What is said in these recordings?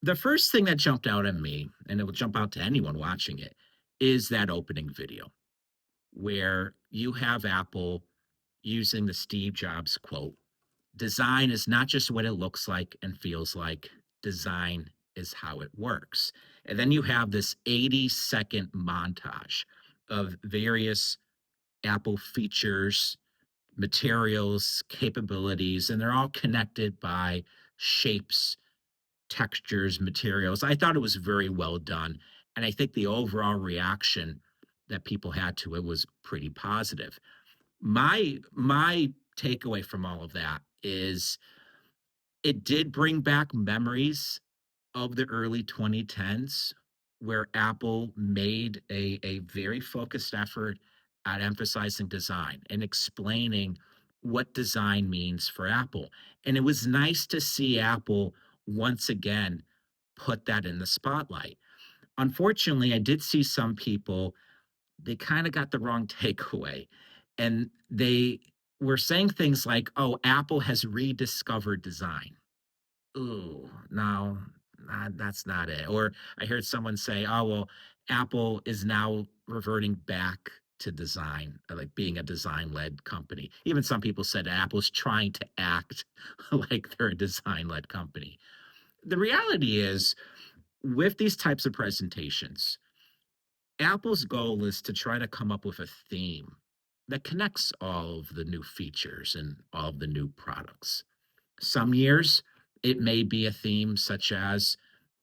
The first thing that jumped out at me, and it will jump out to anyone watching it, is that opening video where you have Apple using the Steve Jobs quote: "Design is not just what it looks like and feels like, design is how it works." And then you have this 80-second montage of various Apple features, materials, capabilities, and they're all connected by shapes, textures, materials. I thought it was very well done, and I think the overall reaction that people had to it was pretty positive. My takeaway from all of that is it did bring back memories of the early 2010s where Apple made a very focused effort at emphasizing design and explaining what design means for Apple. And it was nice to see Apple once again put that in the spotlight. Unfortunately, I did see some people, they kind of got the wrong takeaway. And they were saying things like, oh, Apple has rediscovered design. Ooh, no, that's not it. Or I heard someone say, "Oh, well, Apple is now reverting back to design, like being a design-led company." Even some people said Apple's trying to act like they're a design-led company. The reality is, with these types of presentations, Apple's goal is to try to come up with a theme that connects all of the new features and all of the new products. Some years, it may be a theme such as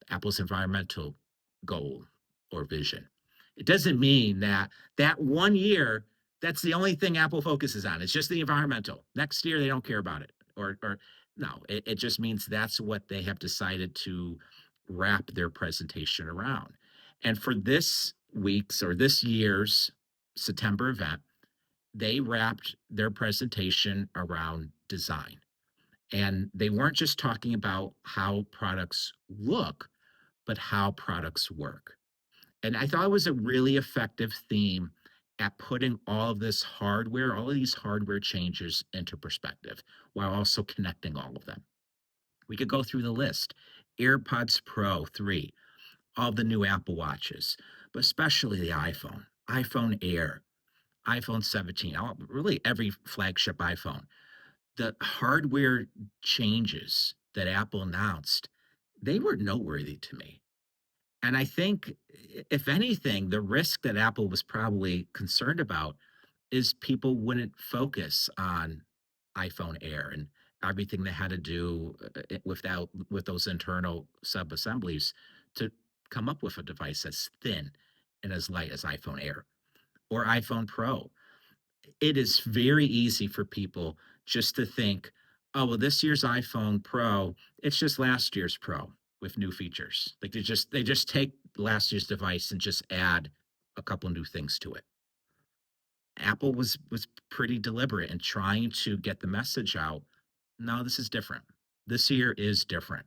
Apple's environmental goal or vision. It doesn't mean that that one year, that's the only thing Apple focuses on. It's just the environmental. Next year, they don't care about it. Or no, it just means that's what they have decided to wrap their presentation around. And for this week's or this year's September event, they wrapped their presentation around design. And they weren't just talking about how products look, but how products work. And I thought it was a really effective theme at putting all of this hardware, all of these hardware changes into perspective while also connecting all of them. We could go through the list: AirPods Pro 3, all the new Apple Watches, but especially the iPhone, iPhone Air, iPhone 17, really every flagship iPhone. The hardware changes that Apple announced, they were noteworthy to me. And I think, if anything, the risk that Apple was probably concerned about is people wouldn't focus on iPhone Air and everything they had to do with those internal sub-assemblies to come up with a device as thin and as light as iPhone Air or iPhone Pro. It is very easy for people just to think, "Oh, well, this year's iPhone Pro, it's just last year's Pro with new features." Like, they just take last year's device and just add a couple new things to it. Apple was pretty deliberate in trying to get the message out. No, this is different. This year is different.